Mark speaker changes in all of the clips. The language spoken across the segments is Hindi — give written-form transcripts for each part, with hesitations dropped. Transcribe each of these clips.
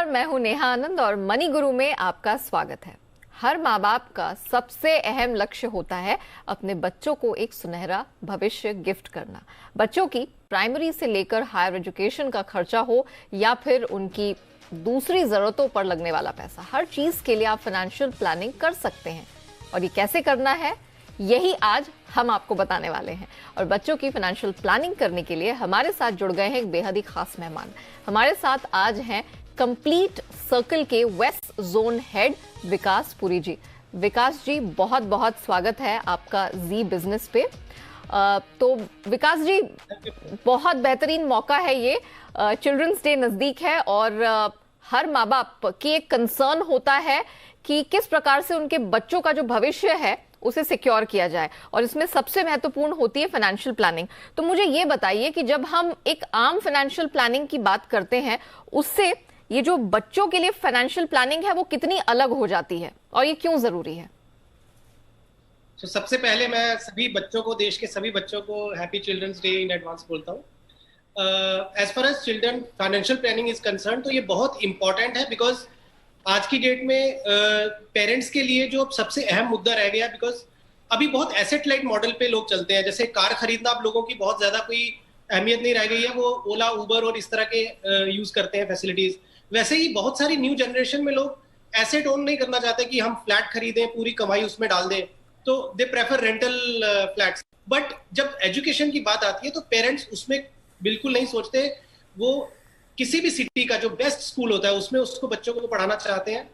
Speaker 1: मैं हूं नेहा आनंद और मनी गुरु में आपका स्वागत है। हर माँ बाप का सबसे अहम लक्ष्य होता है अपने बच्चों को एक सुनहरा भविष्य गिफ्ट करना। बच्चों की प्राइमरी से लेकर हायर एजुकेशन का खर्चा हो या फिर उनकी दूसरी जरूरतों पर लगने वाला पैसा, हर चीज के लिए आप फाइनेंशियल प्लानिंग कर सकते हैं। और ये कैसे करना है, यही आज हम आपको बताने वाले हैं। और बच्चों की फाइनेंशियल प्लानिंग करने के लिए हमारे साथ जुड़ गए हैं एक बेहद ही खास मेहमान। हमारे साथ आज हैं कंप्लीट सर्कल के वेस्ट जोन हेड विकास पुरी जी। विकास जी, बहुत बहुत स्वागत है आपका जी बिजनेस पे। तो विकास जी, बहुत बेहतरीन मौका है ये, चिल्ड्रंस डे नजदीक है और हर माँ बाप की एक कंसर्न होता है कि किस प्रकार से उनके बच्चों का जो भविष्य है उसे सिक्योर किया जाए, और इसमें सबसे महत्वपूर्ण होती है फाइनेंशियल प्लानिंग। तो मुझे ये बताइए कि जब हम एक आम फाइनेंशियल प्लानिंग की बात करते हैं, उससे ये जो बच्चों के लिए फाइनेंशियल प्लानिंग है वो कितनी अलग हो जाती है और ये क्यों जरूरी है?
Speaker 2: तो सबसे पहले मैं सभी बच्चों को, देश के सभी बच्चों को happy children's day in advance बोलता हूँ। As far as children financial planning is concern, तो ये बहुत इंपॉर्टेंट है बिकॉज आज की डेट में पेरेंट्स के लिए जो सबसे अहम मुद्दा रह गया, बिकॉज अभी बहुत एसेट लाइट मॉडल पे लोग चलते हैं। जैसे कार खरीदना आप लोगों की बहुत ज्यादा कोई अहमियत नहीं रह गई है, वो ओला, उबर और इस तरह के यूज करते हैं फैसिलिटीज। वैसे ही बहुत सारी न्यू जनरेशन में लोग एसेट ओन नहीं करना चाहते कि हम फ्लैट खरीदें, पूरी कमाई उसमें डाल दें, तो they prefer rental flats. But जब एजुकेशन की बात आती है तो पेरेंट्स उसमें बिल्कुल नहीं सोचते। वो किसी भी सिटी का जो बेस्ट स्कूल होता है उसमें उसको बच्चों को पढ़ाना चाहते हैं,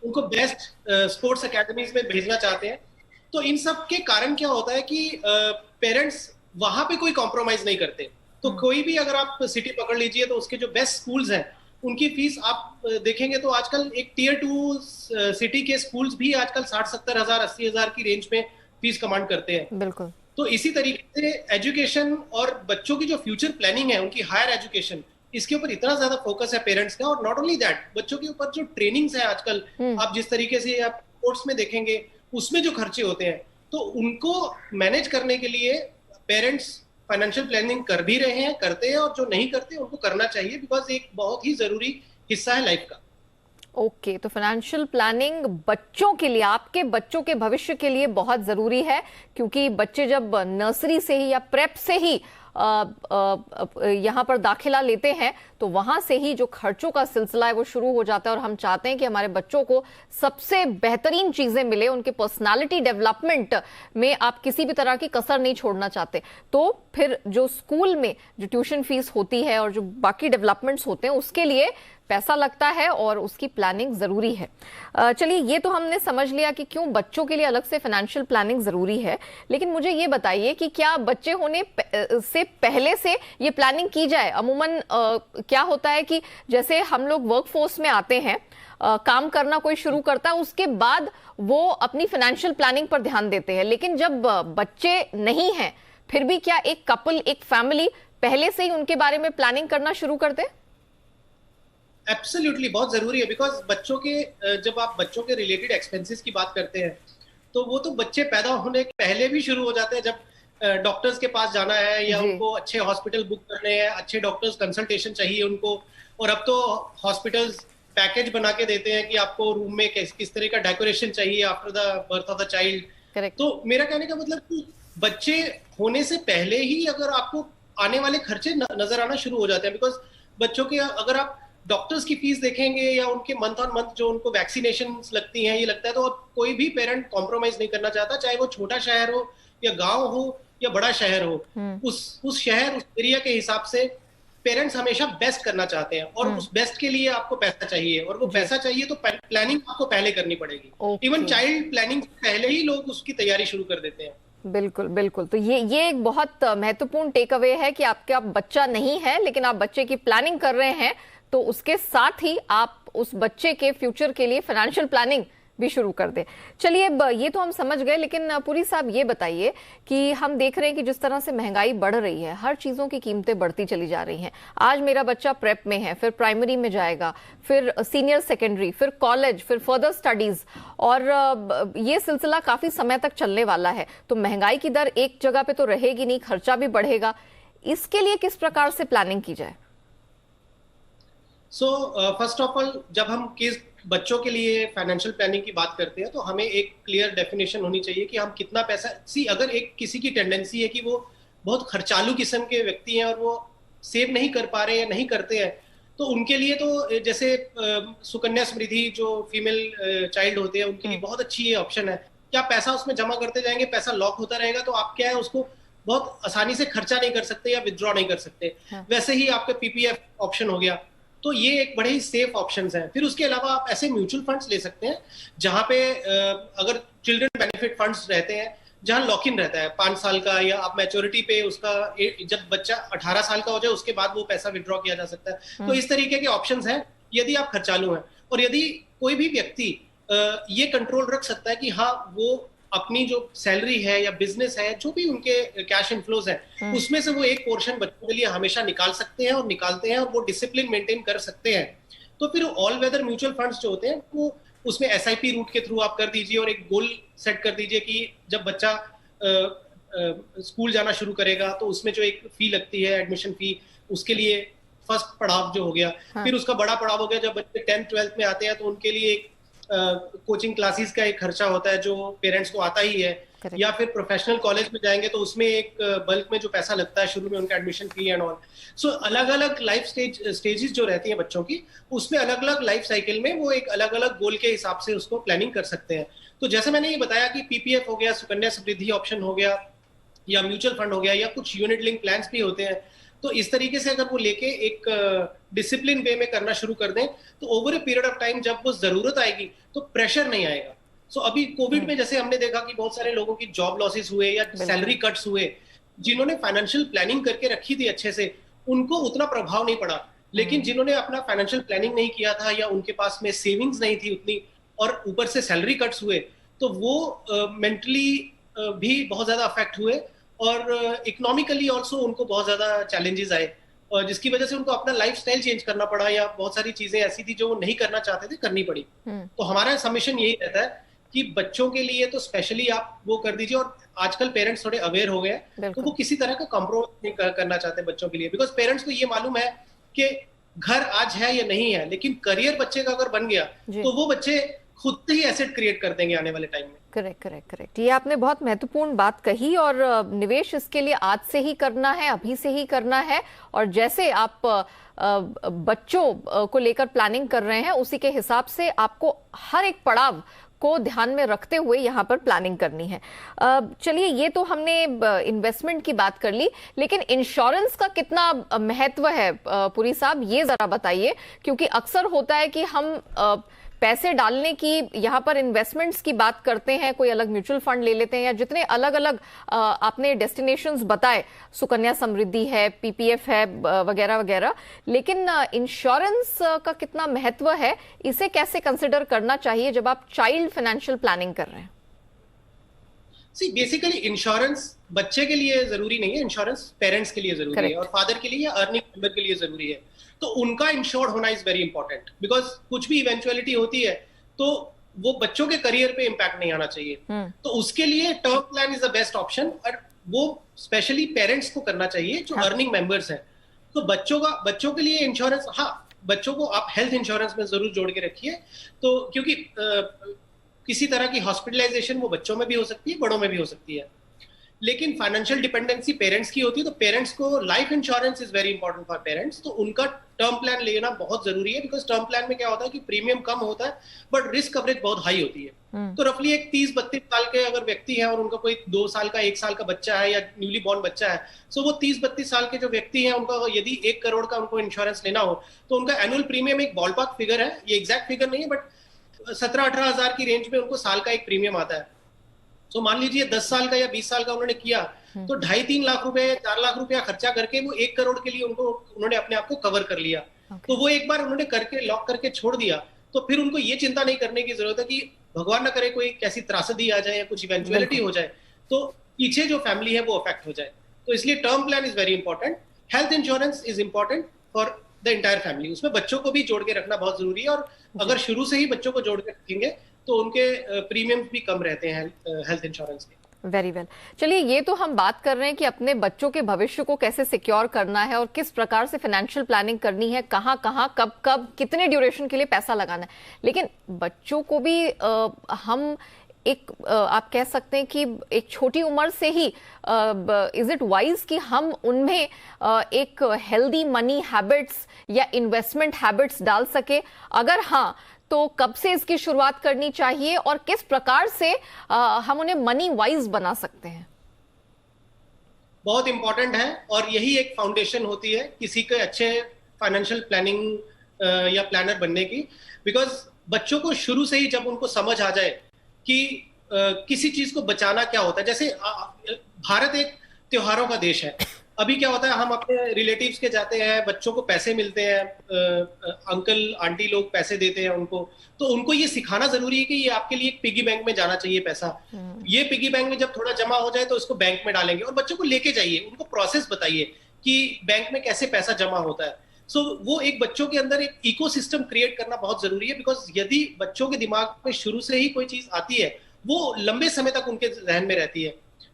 Speaker 2: उनको बेस्ट स्पोर्ट्स अकेडमीज में भेजना चाहते हैं। तो इन सब के कारण क्या होता है कि पेरेंट्स वहां पे कोई कॉम्प्रोमाइज नहीं करते। तो कोई भी अगर आप सिटी पकड़ लीजिए तो उसके जो बेस्ट स्कूल्स हैं उनकी फीस आप देखेंगे तो आजकल एक टियर 2 सिटी के स्कूल्स भी आजकल 60-70 हजार 80 हजार की रेंज में फीस कमांड करते हैं।
Speaker 1: बिल्कुल।
Speaker 2: तो इसी तरीके से एजुकेशन और बच्चों की जो फ्यूचर प्लानिंग है, उनकी हायर एजुकेशन, इसके ऊपर इतना ज्यादा फोकस है पेरेंट्स का। और नॉट ओनली दैट, बच्चों के ऊपर जो ट्रेनिंग्स है आजकल, आप जिस तरीके से आप कोर्स में देखेंगे उसमें जो खर्चे होते हैं, तो उनको मैनेज करने के लिए पेरेंट्स फाइनेंशियल प्लानिंग कर भी रहे हैं, करते हैं, और जो नहीं करते उनको करना चाहिए, बिकॉज एक बहुत ही जरूरी हिस्सा है लाइफ का।
Speaker 1: ओके, तो फाइनेंशियल प्लानिंग बच्चों के लिए, आपके बच्चों के भविष्य के लिए बहुत जरूरी है, क्योंकि बच्चे जब नर्सरी से ही या प्रेप से ही यहाँ पर दाखिला लेते हैं तो वहां से ही जो खर्चों का सिलसिला है वो शुरू हो जाता है। और हम चाहते हैं कि हमारे बच्चों को सबसे बेहतरीन चीजें मिले, उनके पर्सनालिटी डेवलपमेंट में आप किसी भी तरह की कसर नहीं छोड़ना चाहते। तो फिर जो स्कूल में जो ट्यूशन फीस होती है और जो बाकी डेवलपमेंट्स होते हैं उसके लिए पैसा लगता है और उसकी प्लानिंग जरूरी है। चलिए, ये तो हमने समझ लिया कि क्यों बच्चों के लिए अलग से फाइनेंशियल प्लानिंग जरूरी है। लेकिन मुझे ये बताइए कि क्या बच्चे होने से पहले से ये प्लानिंग की जाए? अमूमन क्या होता है कि जैसे हम लोग वर्कफोर्स में आते हैं, काम करना कोई शुरू करता है, उसके बाद वो अपनी फाइनेंशियल प्लानिंग पर ध्यान देते हैं। लेकिन जब बच्चे नहीं हैं, फिर भी क्या एक कपल, एक फैमिली पहले से ही उनके बारे में प्लानिंग करना शुरू कर दे?
Speaker 2: एब्सोल्युटली, बहुत जरूरी है। बिकॉज बच्चों के, जब आप बच्चों के रिलेटेड एक्सपेंसेस की बात करते हैं तो वो तो बच्चे पैदा होने के पहले भी शुरू हो जाते हैं। जब डॉक्टर्स के पास जाना है या उनको अच्छे हॉस्पिटल बुक करने हैं, अच्छे डॉक्टर्स कंसल्टेशन चाहिए उनको, और अब तो हॉस्पिटल्स पैकेज बना के देते हैं कि आपको रूम में किस तरह का डेकोरेशन चाहिए after the birth of the child. तो मेरा कहने का मतलब कि बच्चे होने से पहले ही अगर आपको आने वाले खर्चे नजर आना शुरू हो जाते हैं। बिकॉज बच्चों के, अगर आप डॉक्टर्स की फीस देखेंगे या उनके मंथ ऑन मंथ जो उनको वैक्सीनेशन लगती हैं, ये लगता है, तो कोई भी पेरेंट कॉम्प्रोमाइज नहीं करना चाहता, चाहे वो छोटा शहर हो या गांव हो या बड़ा शहर हो। उस शहर, उस एरिया के हिसाब से पेरेंट्स हमेशा बेस्ट करना चाहते हैं, और उस बेस्ट के लिए आपको पैसा चाहिए, और वो पैसा चाहिए तो प्लानिंग आपको पहले करनी पड़ेगी। इवन चाइल्ड प्लानिंग पहले ही लोग उसकी तैयारी शुरू कर देते हैं।
Speaker 1: बिल्कुल बिल्कुल। तो ये एक बहुत महत्वपूर्ण टेक अवे है कि आपका बच्चा नहीं है लेकिन आप बच्चे की प्लानिंग कर रहे हैं, तो उसके साथ ही आप उस बच्चे के फ्यूचर के लिए फाइनेंशियल प्लानिंग भी शुरू कर दे। चलिए, ये तो हम समझ गए, लेकिन पुरी साहब ये बताइए कि हम देख रहे हैं कि जिस तरह से महंगाई बढ़ रही है, हर चीजों की कीमतें बढ़ती चली जा रही हैं। आज मेरा बच्चा प्रेप में है, फिर प्राइमरी में जाएगा, फिर सीनियर सेकेंडरी, फिर कॉलेज, फिर फर्दर स्टडीज, और ये सिलसिला काफी समय तक चलने वाला है। तो महंगाई की दर एक जगह पे तो रहेगी नहीं, खर्चा भी बढ़ेगा। इसके लिए किस प्रकार से प्लानिंग की जाए?
Speaker 2: सो फर्स्ट ऑफ ऑल, जब हम किस बच्चों के लिए फाइनेंशियल प्लानिंग की बात करते हैं तो हमें एक क्लियर डेफिनेशन होनी चाहिए कि हम कितना पैसा अगर एक किसी की टेंडेंसी है कि वो बहुत खर्चालू किस्म के व्यक्ति हैं और वो सेव नहीं कर पा रहे हैं, नहीं करते हैं, तो उनके लिए तो जैसे सुकन्या समृद्धि जो फीमेल चाइल्ड होते हैं उनके लिए बहुत अच्छी ये ऑप्शन है कि आप पैसा उसमें जमा करते जाएंगे, पैसा लॉक होता रहेगा, तो आप क्या है उसको बहुत आसानी से खर्चा नहीं कर सकते या विथड्रॉ नहीं कर सकते।
Speaker 1: हाँ।
Speaker 2: वैसे ही आपका पीपीएफ ऑप्शन हो गया, तो ये एक बड़े ही सेफ ऑप्शंस हैं। फिर उसके अलावा आप ऐसे म्यूचुअल फंड्स ले सकते हैं जहां पे अगर चिल्ड्रन बेनिफिट फंड्स रहते हैं जहां लॉक इन रहता है 5 साल का, या आप मैच्योरिटी पे उसका जब बच्चा 18 साल का हो जाए उसके बाद वो पैसा विड्रॉ किया जा सकता है। तो इस तरीके के ऑप्शंस हैं यदि आप खर्चालू हैं। और यदि कोई भी व्यक्ति ये कंट्रोल रख सकता है कि हाँ वो अपनी जो सैलरी है या बिजनेस है, जो भी उनके कैश इनफ्लोज है, उसमें से वो एक पोर्शन बच्चों के लिए हमेशा निकाल सकते हैं और निकालते हैं और वो डिसिप्लिन मेंटेन कर सकते हैं, तो फिर ऑल वेदर म्यूचुअल फंड्स जो होते हैं वो उसमें एसआईपी रूट के थ्रू आप कर दीजिए और एक गोल सेट कर दीजिए कि जब बच्चा स्कूल जाना शुरू करेगा तो उसमें जो एक फी लगती है एडमिशन फी, उसके लिए फर्स्ट पड़ाव जो हो गया। हाँ। फिर उसका बड़ा पड़ाव हो गया जब बच्चे 10th 12th में आते हैं तो उनके लिए एक कोचिंग क्लासेस का एक खर्चा होता है जो पेरेंट्स को आता ही है। Correct. या फिर प्रोफेशनल कॉलेज में जाएंगे तो उसमें एक बल्क में जो पैसा लगता है शुरू में उनका एडमिशन फी एंड ऑल। सो अलग अलग लाइफ स्टेजेस जो रहती है बच्चों की, उसमें अलग अलग लाइफ साइकिल में वो एक अलग अलग गोल के हिसाब से उसको प्लानिंग कर सकते हैं। तो जैसे मैंने ये बताया कि पीपीएफ हो गया, सुकन्या समृद्धि ऑप्शन हो गया, या म्यूचुअल फंड हो गया, या कुछ यूनिट लिंक प्लान्स भी होते हैं, तो इस तरीके से अगर वो लेके एक डिसिप्लिन वे में करना शुरू कर दें तो over a period of time जब वो जरूरत आएगी तो प्रेशर नहीं आएगा। सो अभी कोविड में जैसे हमने देखा कि बहुत सारे लोगों की जॉब लॉसेस हुए या सैलरी कट्स हुए, जिन्होंने फाइनेंशियल प्लानिंग करके रखी थी अच्छे से उनको उतना प्रभाव नहीं पड़ा, लेकिन जिन्होंने अपना फाइनेंशियल प्लानिंग नहीं किया था या उनके पास में सेविंग्स नहीं थी उतनी और ऊपर से सैलरी कट्स हुए, तो वो मेंटली भी बहुत ज्यादा अफेक्ट हुए और इकोनॉमिकली ऑल्सो उनको बहुत ज्यादा चैलेंजेस आए, और जिसकी वजह से उनको अपना लाइफस्टाइल चेंज करना पड़ा या बहुत सारी चीजें ऐसी थी जो वो नहीं करना चाहते थे करनी पड़ी। तो हमारा सबमिशन यही रहता है कि बच्चों के लिए तो स्पेशली आप वो कर दीजिए, और आजकल पेरेंट्स थोड़े अवेयर हो गए हैं तो वो किसी तरह का कॉम्प्रोमाइज नहीं करना चाहते बच्चों के लिए, बिकॉज पेरेंट्स को ये मालूम है कि घर आज है या नहीं है, लेकिन करियर बच्चे का अगर बन गया तो वो बच्चे खुद से ही एसेट क्रिएट कर देंगे आने वाले टाइम में।
Speaker 1: करेक्ट। ये आपने बहुत महत्वपूर्ण बात कही, और निवेश इसके लिए आज से ही करना है, अभी से ही करना है, और जैसे आप बच्चों को लेकर प्लानिंग कर रहे हैं उसी के हिसाब से आपको हर एक पड़ाव को ध्यान में रखते हुए यहाँ पर प्लानिंग करनी है। चलिए, ये तो हमने इन्वेस्टमेंट की बात कर ली, लेकिन इंश्योरेंस का कितना महत्व है पुरी साहब, ये जरा बताइए, क्योंकि अक्सर होता है कि हम पैसे डालने की यहाँ पर इन्वेस्टमेंट्स की बात करते हैं, कोई अलग म्यूचुअल फंड ले लेते हैं या जितने अलग अलग आपने डेस्टिनेशंस बताए, सुकन्या समृद्धि है, पीपीएफ है वगैरह वगैरह, लेकिन इंश्योरेंस का कितना महत्व है, इसे कैसे कंसिडर करना चाहिए जब आप चाइल्ड फाइनेंशियल प्लानिंग कर रहे हैं?
Speaker 2: बेसिकली इंश्योरेंस बच्चे के लिए जरूरी नहीं है, इंश्योरेंस पेरेंट्स के लिए जरूरी है और फादर के लिए या अर्निंग मेंबर के लिए जरूरी है। तो उनका इंश्योर्ड होना इज वेरी इंपॉर्टेंट, बिकॉज कुछ भी इवेंचुअलिटी होती है तो वो बच्चों के करियर पे इम्पैक्ट नहीं आना चाहिए। तो उसके लिए term plan is the best option, और वो स्पेशली पेरेंट्स को करना चाहिए जो अर्निंग मेंबर्स हैं। तो बच्चों के लिए इंश्योरेंस, हाँ, बच्चों को आप हेल्थ इंश्योरेंस में जरूर जोड़ के रखिए, तो क्योंकि किसी तरह की हॉस्पिटलाइजेशन वो बच्चों में भी हो सकती है, बड़ों में भी हो सकती है, लेकिन फाइनेंशियल डिपेंडेंसी पेरेंट्स की होती है। तो पेरेंट्स को life insurance is very important for parents, तो उनका टर्म प्लान लेना बहुत जरूरी है, बिकॉज टर्म प्लान में क्या होता है कि प्रीमियम कम होता है बट रिस्क कवरेज बहुत हाई होती है। तो रफली एक 30-32 साल के अगर व्यक्ति है और उनका कोई 2 साल का 1 साल का बच्चा है या न्यूली बॉर्न बच्चा है, सो वो 30-32 साल के जो व्यक्ति हैं उनका यदि 1 करोड़ का उनको इंश्योरेंस लेना हो तो उनका एनुअल प्रीमियम एक बॉलपार्क फिगर है, ये एग्जैक्ट फिगर नहीं है, बट 17-18 हजार की रेंज में उनको साल का एक प्रीमियम आता है। तो मान लीजिए 10 साल का या 20 साल का उन्होंने किया तो 2.5-3 लाख रुपए 4 लाख रुपया खर्चा करके वो 1 करोड़ के लिए उन्होंने अपने आप को कवर कर लिया। तो वो एक बार उन्होंने करके लॉक करके छोड़ दिया, तो फिर उनको ये चिंता नहीं करने की जरूरत है कि भगवान ना करे कोई कैसी त्रासदी आ जाए या कुछ इवेंचुअलिटी हो जाए तो पीछे जो फैमिली है वो अफेक्ट हो जाए। तो इसलिए term plan is very important. Health insurance is important for the entire family, उसमें बच्चों को भी जोड़ के रखना बहुत जरूरी है, और अगर शुरू से ही बच्चों को जोड़ के रखेंगे तो उनके प्रीमियम भी कम रहते हैं हेल्थ इंश्योरेंस के।
Speaker 1: Very well. चलिए, ये तो हम बात कर रहे हैं कि अपने बच्चों के भविष्य को कैसे सिक्योर करना है और किस प्रकार से फाइनेंशियल प्लानिंग करनी है, कहाँ कहाँ कब कब कितने ड्यूरेशन के लिए पैसा लगाना है। लेकिन बच्चों को भी हम एक आप कह सकते हैं कि एक छोटी उम्र से ही इज इट वाइज कि हम उनमें एक हेल्दी मनी हैबिट्स या इन्वेस्टमेंट हैबिट्स डाल सके? अगर हाँ, तो कब से इसकी शुरुआत करनी चाहिए और किस प्रकार से हम उन्हें मनी वाइज बना सकते हैं?
Speaker 2: बहुत इंपॉर्टेंट है, और यही एक फाउंडेशन होती है किसी के अच्छे फाइनेंशियल प्लानिंग या प्लानर बनने की। बिकॉज बच्चों को शुरू से ही जब उनको समझ आ जाए कि किसी चीज को बचाना क्या होता है, जैसे भारत एक त्योहारों का देश है। अभी क्या होता है, हम अपने रिलेटिव्स के जाते हैं, बच्चों को पैसे मिलते हैं, अंकल आंटी लोग पैसे देते हैं उनको, तो उनको ये सिखाना जरूरी है कि ये आपके लिए एक पिगी बैंक में जाना चाहिए पैसा। ये पिगी बैंक में जब थोड़ा जमा हो जाए तो उसको बैंक में डालेंगे, और बच्चों को लेके जाइए, उनको प्रोसेस बताइए कि बैंक में कैसे पैसा जमा होता है। सो वो एक बच्चों के अंदर एक इकोसिस्टम क्रिएट करना बहुत जरूरी है। बिकॉज यदि बच्चों के दिमाग में शुरू से ही कोई चीज आती है, वो लंबे समय तक उनके जहन में रहती है।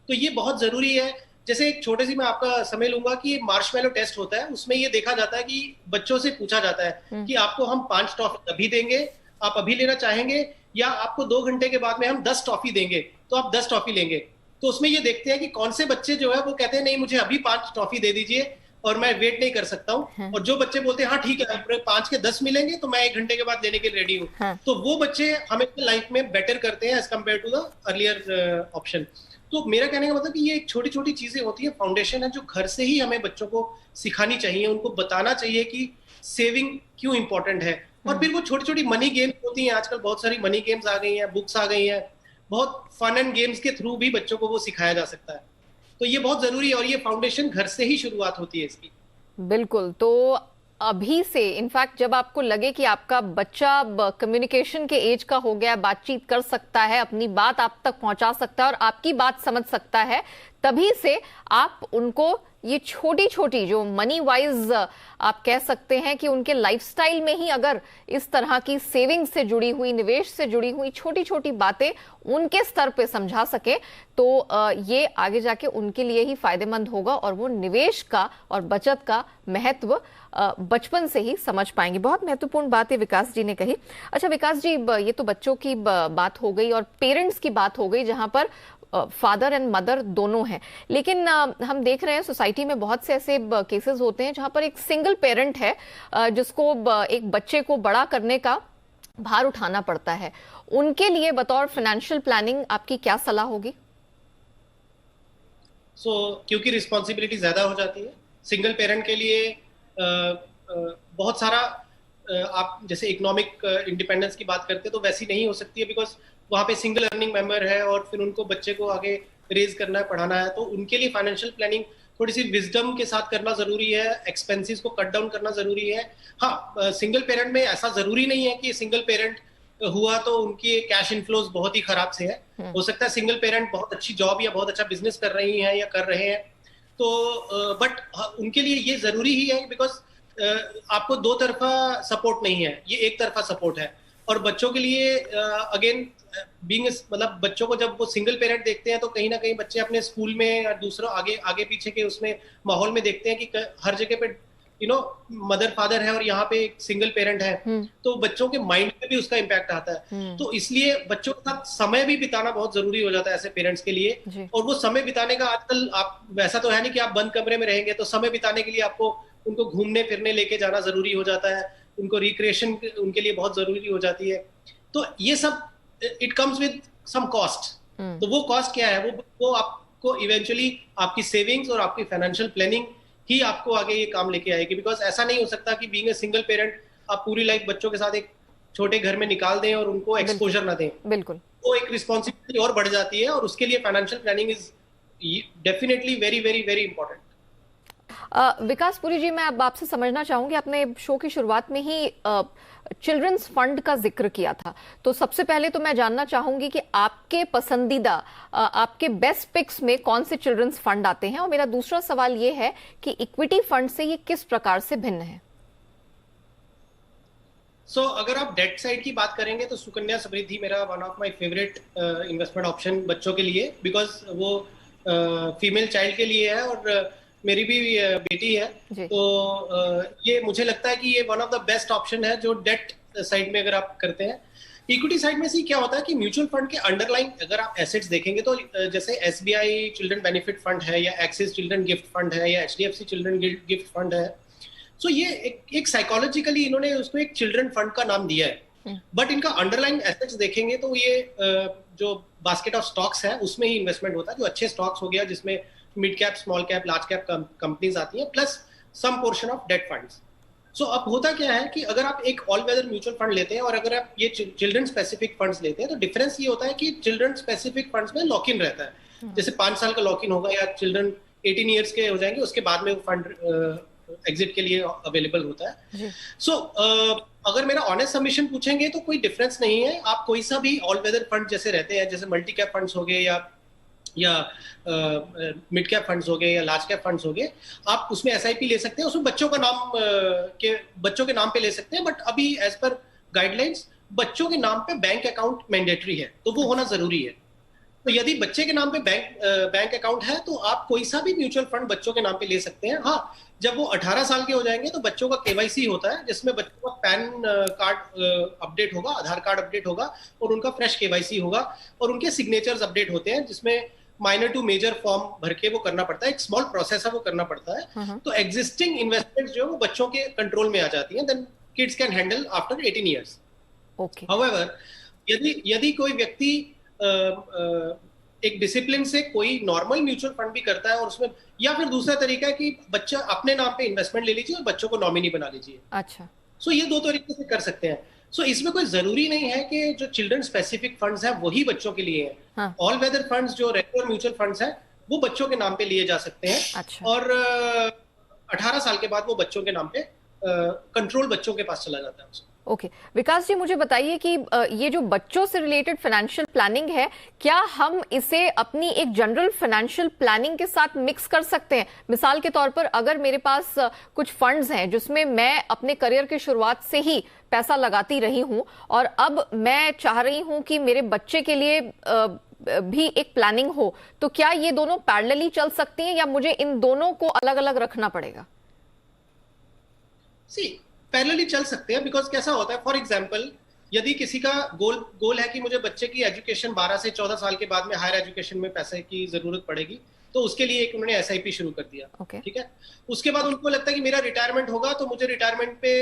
Speaker 2: तो ये बहुत जरूरी है। जैसे एक छोटे सी मैं आपका समय लूंगा कि मार्शमैलो टेस्ट होता है, उसमें ये देखा जाता है कि बच्चों से पूछा जाता है कि आपको हम 5 टॉफी अभी देंगे, आप अभी लेना चाहेंगे, या आपको 2 घंटे के बाद में हम 10 टॉफी देंगे तो आप 10 टॉफी लेंगे। तो उसमें ये देखते हैं कि कौन से बच्चे जो है वो कहते हैं नहीं, मुझे अभी 5 टॉफी दे दीजिए और मैं वेट नहीं कर सकता हूँ। और जो बच्चे बोलते हैं हाँ ठीक है, 5 के 10 मिलेंगे तो मैं 1 घंटे के बाद देने के लिए रेडी हूँ, तो वो बच्चे हमें लाइफ में बेटर करते हैं as compare to the earlier option. तो मेरा कहने का मतलब कि ये एक छोटी छोटी चीजें होती है, फाउंडेशन है, जो घर से ही हमें बच्चों को सिखानी चाहिए। उनको बताना चाहिए कि सेविंग क्यों इंपॉर्टेंट है। और फिर वो छोटी छोटी मनी गेम्स होती हैं, आजकल बहुत सारी मनी गेम्स आ गई हैं, बुक्स आ गई हैं, बहुत फन एंड गेम्स के थ्रू भी बच्चों को वो सिखाया जा सकता है। तो ये बहुत जरूरी है, और ये फाउंडेशन घर से ही शुरुआत होती है इसकी।
Speaker 1: बिल्कुल। तो अभी से इनफैक्ट जब आपको लगे कि आपका बच्चा कम्युनिकेशन के एज का हो गया, बातचीत कर सकता है, अपनी बात आप तक पहुंचा सकता है और आपकी बात समझ सकता है, तभी से आप उनको ये छोटी छोटी जो मनी वाइज आप कह सकते हैं कि उनके लाइफस्टाइल में ही अगर इस तरह की सेविंग से जुड़ी हुई, निवेश से जुड़ी हुई छोटी छोटी बातें उनके स्तर पे समझा सके, तो ये आगे जाके उनके लिए ही फायदेमंद होगा और वो निवेश का और बचत का महत्व बचपन से ही समझ पाएंगे। बहुत महत्वपूर्ण बात है विकास जी ने कही। अच्छा विकास जी, ये तो बच्चों की बात हो गई और पेरेंट्स की बात हो गई, जहां पर फादर एंड मदर दोनों हैं। लेकिन हम देख रहे हैं सोसाइटी में बहुत से ऐसे केसेस होते हैं जहां पर एक सिंगल पेरेंट है जिसको एक बच्चे को बड़ा करने का भार उठाना पड़ता है। उनके लिए बतौर फाइनेंशियल प्लानिंग आपकी क्या सलाह होगी?
Speaker 2: क्योंकि रिस्पॉन्सिबिलिटी ज्यादा हो जाती है सिंगल पेरेंट के लिए, बहुत सारा आप जैसे इकोनॉमिक इंडिपेंडेंस की बात करते हैं तो वैसी नहीं हो सकती है, बिकॉज वहाँ पे सिंगल अर्निंग मेंबर है और फिर उनको बच्चे को आगे रेज करना है, पढ़ाना है। तो उनके लिए फाइनेंशियल प्लानिंग थोड़ी सी विजडम के साथ करना जरूरी है, एक्सपेंसेस को कट डाउन करना जरूरी है। हाँ, सिंगल पेरेंट में ऐसा जरूरी नहीं है कि सिंगल पेरेंट हुआ तो उनकी कैश इनफ्लोज बहुत ही खराब से है। हो सकता है सिंगल पेरेंट बहुत अच्छी जॉब या बहुत अच्छा बिजनेस कर रही है या कर रहे हैं, तो बट उनके लिए ये जरूरी ही है, बिकॉज आपको दो तरफा सपोर्ट नहीं है, ये एक तरफा सपोर्ट है। और बच्चों के लिए अगेन बीइंग मतलब बच्चों को जब वो सिंगल पेरेंट देखते हैं तो कहीं ना कहीं बच्चे अपने स्कूल में या दूसरों आगे आगे पीछे के उसमें माहौल में देखते हैं कि हर जगह पे मदर फादर है और यहाँ पे एक सिंगल पेरेंट है, तो बच्चों के माइंड पे भी उसका इम्पैक्ट आता है। तो इसलिए बच्चों के साथ समय भी बिताना बहुत जरूरी हो जाता है ऐसे पेरेंट्स के लिए। और वो समय बिताने का आजकल आप वैसा तो है नहीं कि आप बंद कमरे में रहेंगे, तो समय बिताने के लिए आपको उनको घूमने फिरने लेके जाना जरूरी हो जाता है, उनको रिक्रिएशन उनके लिए बहुत जरूरी हो जाती है। तो ये सब it comes with some cost. तो वो कॉस्ट क्या है, वो आपको इवेंचुअली आपकी सेविंग्स और आपकी फाइनेंशियल प्लानिंग ही आपको आगे ये काम लेके आएगी। बिकॉज ऐसा नहीं हो सकता कि बीइंग ए सिंगल पेरेंट आप पूरी लाइफ बच्चों के साथ एक छोटे घर में निकाल दें और उनको एक्सपोजर ना दें।
Speaker 1: बिल्कुल,
Speaker 2: वो एक रिस्पॉन्सिबिलिटी और बढ़ जाती है, और उसके लिए financial planning is definitely very very very important.
Speaker 1: Vikas Puri ji, मैं अब आपसे समझना चाहूंगी, आपने शो की शुरुआत में ही चिल्ड्रंस फंड का जिक्र किया था, तो सबसे पहले तो मैं जानना चाहूंगी कि आपके पसंदीदा, आपके बेस्ट पिक्स में कौन से चिल्ड्रंस फंड आते हैं, और मेरा दूसरा सवाल ये है कि इक्विटी फंड से ये किस प्रकार से भिन्न है?
Speaker 2: अगर आप डेट साइड की बात करेंगे तो सुकन्या समृद्धि मेरा one of my favourite investment option बच्चों के लिए, बिकॉज वो फीमेल चाइल्ड के लिए है और मेरी भी बेटी है। तो ये मुझे लगता है कि ये one of the best option है जो डेट साइड में अगर आप करते हैं। इक्विटी साइड में से क्या होता है कि म्यूचुअल फंड के अंडरलाइन अगर आप एसेट्स देखेंगे तो जैसे एसबीआई चिल्ड्रन बेनिफिट फंड है या एक्सिस चिल्ड्रन गिफ्ट फंड है या एचडीएफसी चिल्ड्रन गिफ्ट फंड है, सो ये एक साइकोलॉजिकली इन्होंने उसको एक चिल्ड्रन फंड का नाम दिया है, बट इनका अंडरलाइन एसेट्स देखेंगे तो ये जो बास्केट ऑफ स्टॉक्स है उसमें ही इन्वेस्टमेंट होता है, जो अच्छे स्टॉक्स हो गया जिसमें mid cap, small cap, large cap companies आती हैं, plus some portion of debt funds. So अब होता क्या है कि अगर आप एक ऑल वेदर म्यूचुअल फंड लेते हैं और अगर आप ये चिल्ड्रन स्पेसिफिक फंड्स लेते हैं तो डिफरेंस ये होता है कि चिल्ड्रन स्पेसिफिक फंड्स में लॉक इन रहता है, जैसे 5 साल का लॉक इन होगा या चिल्ड्रन 18 ईयर्स के हो जाएंगे उसके बाद में वो फंड एग्जिट के लिए अवेलेबल होता है। सो अगर मेरा ऑनेस्ट सबमिशन पूछेंगे तो कोई डिफरेंस नहीं है, आप कोई सा भी ऑल वेदर फंड जैसे रहते हैं, जैसे मल्टी कैप फंड्स हो गए या मिड कैप फंड्स हो गए या लार्ज कैप फंड्स हो गए, आप उसमें एसआईपी ले सकते हैं, उसमें बच्चों के नाम पे ले सकते हैं, बट अभी एज पर गाइडलाइंस बच्चों के नाम पे बैंक अकाउंट मैंडेटरी है, तो वो होना जरूरी है। तो यदि बच्चे के नाम पे बैंक अकाउंट है तो आप कोई सा भी म्यूचुअल फंड बच्चों के नाम पे ले सकते हैं। हाँ, जब वो 18 साल के हो जाएंगे तो बच्चों का केवाईसी होता है, जिसमें बच्चों का पैन कार्ड अपडेट होगा, आधार कार्ड अपडेट होगा और उनका फ्रेश केवाईसी होगा और उनके सिग्नेचर्स अपडेट होते हैं, जिसमें माइनर टू मेजर फॉर्म भर के वो करना पड़ता है, एक स्मॉल प्रोसेस है वो करना पड़ता है। तो एग्जिस्टिंग इन्वेस्टमेंट्स जो है वो बच्चों के कंट्रोल में आ जाती हैं, then kids can handle after 18 years. However यदि कोई व्यक्ति एक डिसिप्लिन से कोई नॉर्मल म्यूचुअल फंड भी करता है और उसमें, या फिर दूसरा तरीका है कि बच्चा अपने नाम पे इन्वेस्टमेंट ले लीजिए और बच्चों को नॉमिनी बना लीजिए।
Speaker 1: अच्छा,
Speaker 2: सो ये दो तरीके से कर सकते हैं। सो इसमें कोई जरूरी नहीं है कि जो चिल्ड्रन स्पेसिफिक फंड्स हैं वही बच्चों के लिए हैं। ऑल वेदर फंड्स जो रेगुलर म्यूचुअल फंड्स हैं वो बच्चों के नाम पे लिए जा सकते हैं।
Speaker 1: अच्छा।
Speaker 2: और 18 साल के बाद वो बच्चों के नाम पे कंट्रोल बच्चों के पास चला जाता है।
Speaker 1: ओके विकास जी, मुझे बताइए कि ये जो बच्चों से रिलेटेड फाइनेंशियल प्लानिंग है, क्या हम इसे अपनी एक जनरल फाइनेंशियल प्लानिंग के साथ मिक्स कर सकते हैं? मिसाल के तौर पर अगर मेरे पास कुछ फंड्स हैं जिसमें मैं अपने करियर की शुरुआत से ही पैसा लगाती रही हूं और अब मैं चाह रही हूं कि मेरे बच्चे के लिए भी एक प्लानिंग हो, तो क्या ये दोनों पैरेलली चल सकती हैं या मुझे इन दोनों को अलग अलग रखना पड़ेगा?
Speaker 2: पैरेलली चल सकते हैं, बिकॉज कैसा होता है, फॉर एग्जांपल यदि किसी का गोल है कि मुझे बच्चे की एजुकेशन 12 से 14 साल के बाद में हायर एजुकेशन में पैसे की जरूरत पड़ेगी, तो उसके लिए एक उन्होंने एसआईपी शुरू कर दिया। ठीक है, उसके बाद उनको लगता है कि मेरा रिटायरमेंट होगा तो मुझे रिटायरमेंट पे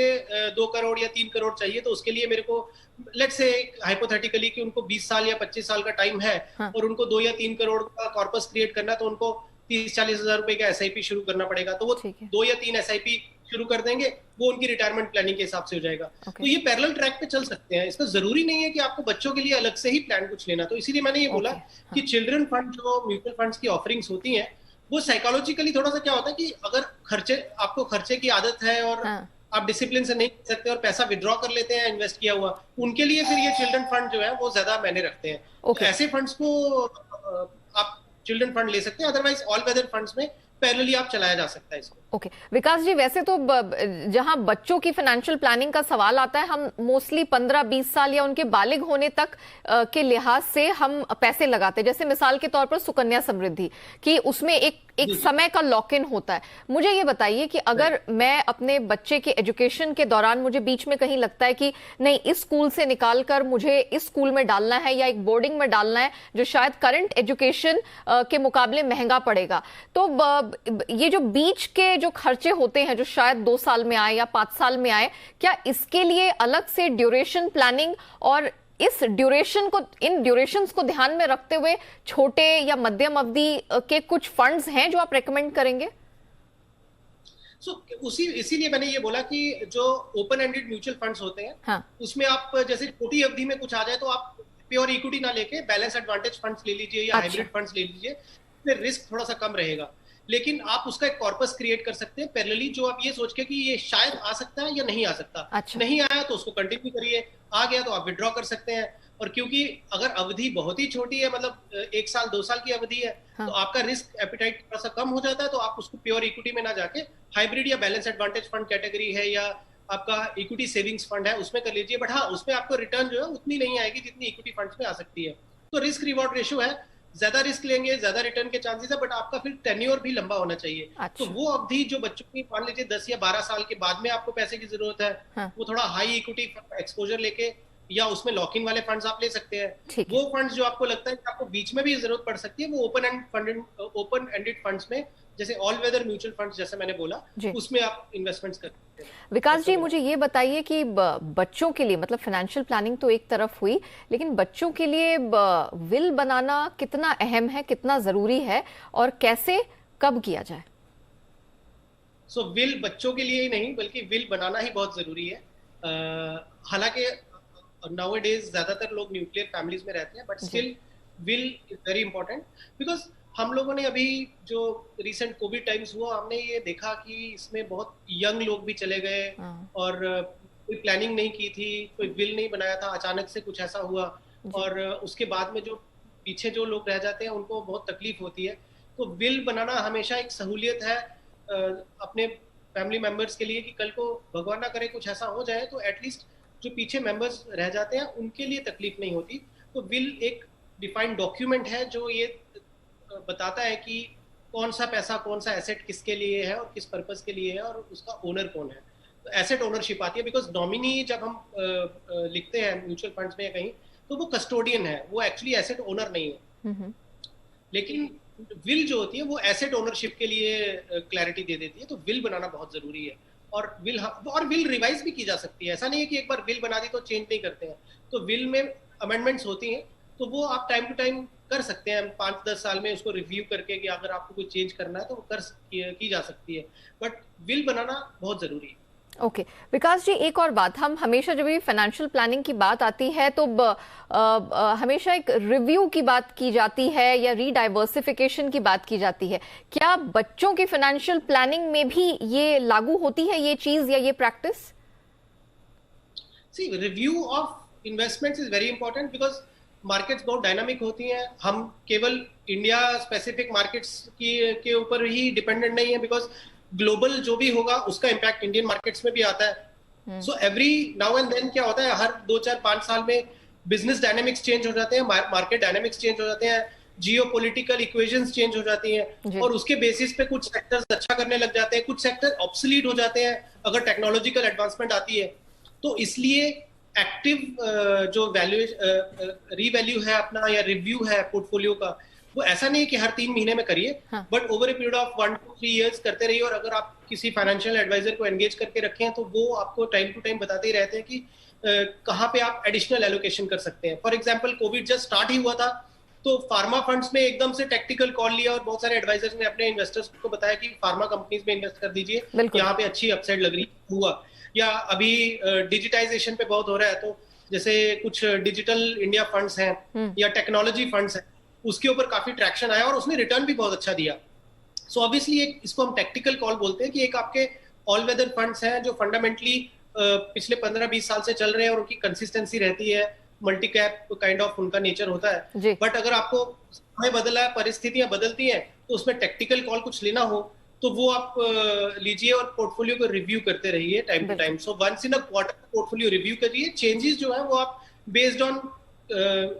Speaker 2: 2 करोड़ या 3 करोड़ चाहिए, तो उसके लिए मेरे को लेट्स से हाइपोथेटिकली कि उनको 20 साल या 25 साल का टाइम है और उनको 2 या 3 करोड़ का कॉर्पस क्रिएट करना, तो उनको 30-40 हजार रुपए का एसआईपी शुरू करना पड़ेगा। तो वो 2 या 3 एसआईपी शुरू कर देंगे, वो उनकी रिटायरमेंट प्लानिंग के हिसाब से हो जाएगा। तो ये पैरेलल ट्रैक पे चल सकते हैं, इसमें जरूरी नहीं है कि आपको बच्चों के लिए अलग से ही प्लान कुछ लेना। तो इसीलिए मैंने ये बोला कि चिल्ड्रन फंड जो म्यूचुअल फंड्स की ऑफरिंग्स होती हैं वो साइकोलॉजिकली थोड़ा सा क्या होता है कि अगर आपको खर्चे की आदत है और आप डिसिप्लिन से नहीं कर सकते और पैसा विड्रॉ कर लेते हैं इन्वेस्ट किया हुआ, उनके लिए फिर ये चिल्ड्रन फंड जो है वो ज्यादा मायने रखते हैं। तो ऐसे फंड्स को आप चिल्ड्रन फंड ले सकते हैं, अदरवाइज ऑल वेदर फंड्स में पैरेलली आप चलाया जा सकता है इसको।
Speaker 1: ओके विकास जी, वैसे तो जहां बच्चों की फाइनेंशियल प्लानिंग का सवाल आता है, हम मोस्टली 15-20 साल या उनके बालिग होने तक के लिहाज से हम पैसे लगाते हैं, जैसे मिसाल के तौर पर सुकन्या समृद्धि कि उसमें एक समय का लॉक इन होता है। मुझे ये बताइए कि अगर मैं अपने बच्चे के एजुकेशन के दौरान मुझे बीच में कहीं लगता है कि नहीं, इस स्कूल से निकालकर मुझे इस स्कूल में डालना है या एक बोर्डिंग में डालना है जो शायद करंट एजुकेशन के मुकाबले महंगा पड़ेगा, तो ये जो बीच के जो खर्चे होते हैं जो शायद 2 साल में आए या 5 साल में आए, क्या इसके लिए अलग से ड्यूरेशन प्लानिंग और इस ड्यूरेशन को, इन ड्यूरेशंस को ध्यान में रखते हुए छोटे या मध्यम अवधि के कुछ फंड्स हैं जो आप रेकमेंड करेंगे?
Speaker 2: इसीलिए मैंने ये बोला कि जो ओपन एंडेड म्यूचुअल फंड्स होते हैं उसमें आप जैसे छोटी अवधि में कुछ आ जाए तो आप प्योर इक्विटी ना लेके बैलेंस एडवांटेज फंड्स ले लीजिए या हाइब्रिड फंड्स ले लीजिए, फिर रिस्क थोड़ा सा कम रहेगा। लेकिन आप उसका एक कॉर्पस क्रिएट कर सकते हैं पैरेलली, जो आप ये सोच के कि ये शायद आ सकता है या नहीं आ सकता। नहीं आया तो उसको कंटिन्यू करिए, आ गया तो आप विड्रॉ कर सकते हैं। और क्योंकि अगर अवधि बहुत ही छोटी है, मतलब 1 साल 2 साल की अवधि है, तो आपका रिस्क एपिटाइट थोड़ा सा कम हो जाता है, तो आप उसको प्योर इक्विटी में ना जाके हाइब्रिड या बैलेंस एडवांटेज फंड कैटेगरी है या आपका इक्विटी सेविंग्स फंड है उसमें कर लीजिए, बट हाँ उसमें आपको रिटर्न जो है उतनी नहीं आएगी जितनी इक्विटी फंड्स में आ सकती है। तो रिस्क रिवॉर्ड रेशियो है, ज्यादा रिस्क लेंगे ज्यादा रिटर्न के चांसेस है, बट आपका फिर टेन्योर भी लंबा होना चाहिए।
Speaker 1: अच्छा।
Speaker 2: तो वो अवधि जो बच्चों की मान लीजिए 10 या 12 साल के बाद में आपको पैसे की जरूरत है,
Speaker 1: हाँ।
Speaker 2: वो थोड़ा हाई इक्विटी एक्सपोजर लेके या उसमें लॉक इन वाले फंड्स आप ले सकते हैं।
Speaker 1: ठीक है।
Speaker 2: वो फंड्स जो आपको लगता है कि आपको बीच में भी जरूरत पड़ सकती है, वो ओपन एंडेड फंड्स में, जैसे ऑल वेदर म्यूचुअल फंड्स जैसे मैंने बोला, उसमें आप इन्वेस्टमेंट्स कर सकते हैं।
Speaker 1: विकास जी, मुझे ये बताइए कि बच्चों के लिए, मतलब फाइनेंशियल प्लानिंग तो एक तरफ हुई, लेकिन बच्चों के लिए विल बनाना कितना अहम है, कितना जरूरी है और कैसे कब किया जाए?
Speaker 2: सो विल बच्चों के लिए ही नहीं बल्कि विल बनाना ही बहुत जरूरी है। हालांकि नाउअडेज ज्यादातर लोग न्यूक्लियर फैमिलीज में रहते हैं, but still will is very important. Because हम लोगों ने अभी जो रिसेंट कोविड टाइम्स हुआ, हमने ये देखा कि इसमें बहुत यंग लोग भी चले गए और कोई प्लानिंग नहीं की थी, कोई विल नहीं बनाया था, अचानक से कुछ ऐसा हुआ और उसके बाद में जो पीछे जो लोग रह जाते हैं उनको बहुत तकलीफ होती है। तो विल बनाना हमेशा एक सहूलियत है अपने फैमिली मेंबर्स के लिए कि कल को भगवान ना करे कुछ ऐसा हो जाए तो एटलीस्ट जो पीछे मेंबर्स रह जाते हैं उनके लिए तकलीफ नहीं होती। तो विल एक डिफाइंड डॉक्यूमेंट है जो ये बताता है कि कौन सा पैसा, कौन सा एसेट किसके लिए है और किस पर्पस के लिए है और उसका ओनर कौन है। तो एसेट ओनरशिप आती है, बिकॉज नॉमिनी जब हम लिखते हैं म्यूचुअल फंड्स में या कहीं, तो वो कस्टोडियन है, वो एक्चुअली एसेट ओनर नहीं है। लेकिन विल जो होती है वो एसेट ओनरशिप के लिए क्लैरिटी दे देती है। तो विल बनाना बहुत जरूरी है और विल रिवाइज भी की जा सकती है। ऐसा नहीं है कि एक बार विल बना दी तो चेंज नहीं करते हैं। तो विल में अमेंडमेंट्स होती हैं, तो वो आप टाइम टू टाइम कर सकते हैं, 5-10 साल में उसको रिव्यू करके कि अगर आपको कोई चेंज करना है तो वो की जा सकती है। बट विल बनाना बहुत जरूरी है।
Speaker 1: ओके विकास जी, एक और बात, हम हमेशा जब भी फाइनेंशियल प्लानिंग की बात आती है तो हमेशा एक रिव्यू की बात की जाती है या रीडाइवर्सिफिकेशन की बात की जाती है। क्या बच्चों की फाइनेंशियल प्लानिंग में भी ये लागू होती है, ये चीज या ये practice?
Speaker 2: See, review of investments is very important because markets बहुत डायनामिक होती हैं। हम केवल इंडिया स्पेसिफिक मार्केट्स के ऊपर ही डिपेंडेंट नहीं है, बिकॉज ग्लोबल जो भी होगा उसका इम्पैक्ट इंडियन मार्केट्स में भी आता है। So every now and then क्या होता है, हर 2-4-5 साल में बिजनेस डायनेमिक्स चेंज हो जाते हैं, मार्केट डायनेमिक्स चेंज हो जाते हैं, जियोपॉलिटिकल इक्वेशंस चेंज हो जाती हैं और उसके बेसिस पे कुछ सेक्टर्स अच्छा करने लग जाते हैं, कुछ सेक्टर ऑब्सोलीट हो जाते हैं अगर टेक्नोलॉजिकल एडवांसमेंट आती है। तो इसलिए एक्टिव जो रीवैल्यू है अपना या रिव्यू है पोर्टफोलियो का, वो ऐसा नहीं कि हर 3 महीने में करिए, but over a period of 1 to 3 years करते रहिए। और अगर आप किसी फाइनेंशियल एडवाइजर को एंगेज करके रखें तो वो आपको टाइम टू टाइम बताते ही रहते हैं कि कहाँ पे आप एडिशनल एलोकेशन कर सकते हैं। For example Covid just start ही हुआ था तो फार्मा फंड्स में एकदम से टैक्टिकल कॉल लिया और बहुत सारे एडवाइजर्स ने अपने इन्वेस्टर्स को बताया कि फार्मा कंपनीज में इन्वेस्ट कर दीजिए, यहाँ पे अच्छी अपसाइड लग रही हुआ। या अभी डिजिटाइजेशन पे बहुत हो रहा है, तो जैसे कुछ डिजिटल इंडिया फंड्स हैं या टेक्नोलॉजी फंड्स हैं, उसके ऊपर काफी ट्रैक्शन आया और उसने रिटर्न भी बहुत अच्छा दिया। सो ऑब्वियसली इसको हम टैक्टिकल कॉल बोलते हैं कि एक आपके ऑल वेदर फंड्स हैं जो फंडामेंटली पिछले 15-20 साल से चल रहे हैं और उनकी कंसिस्टेंसी रहती है, मल्टी कैप काइंड ऑफ उनका नेचर होता है। बट अगर आपको समय बदला है, परिस्थितियां बदलती हैं, तो उसमें टैक्टिकल कॉल कुछ लेना हो तो वो आप लीजिए और पोर्टफोलियो को रिव्यू करते रहिए time to time. So once in a quarter portfolio review करिए, चेंजेस जो है वो आप बेस्ड ऑन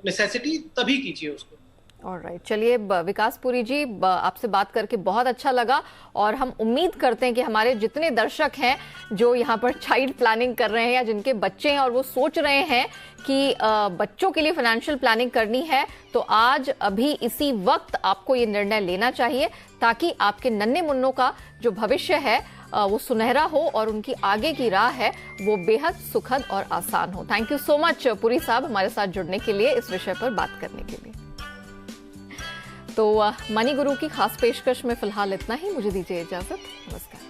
Speaker 2: नेसेसिटी तभी कीजिए उसको।
Speaker 1: ऑलराइट, चलिए विकास पुरी जी, आपसे बात करके बहुत अच्छा लगा और हम उम्मीद करते हैं कि हमारे जितने दर्शक हैं जो यहाँ पर चाइल्ड प्लानिंग कर रहे हैं या जिनके बच्चे हैं और वो सोच रहे हैं कि बच्चों के लिए फाइनेंशियल प्लानिंग करनी है, तो आज अभी इसी वक्त आपको ये निर्णय लेना चाहिए ताकि आपके नन्हे मुन्नों का जो भविष्य है वो सुनहरा हो और उनकी आगे की राह है वो बेहद सुखद और आसान हो। Thank you so much Puri साहब हमारे साथ जुड़ने के लिए, इस विषय पर बात करने के लिए। तो मनी गुरु की खास पेशकश में फिलहाल इतना ही, मुझे दीजिए इजाजत, नमस्कार।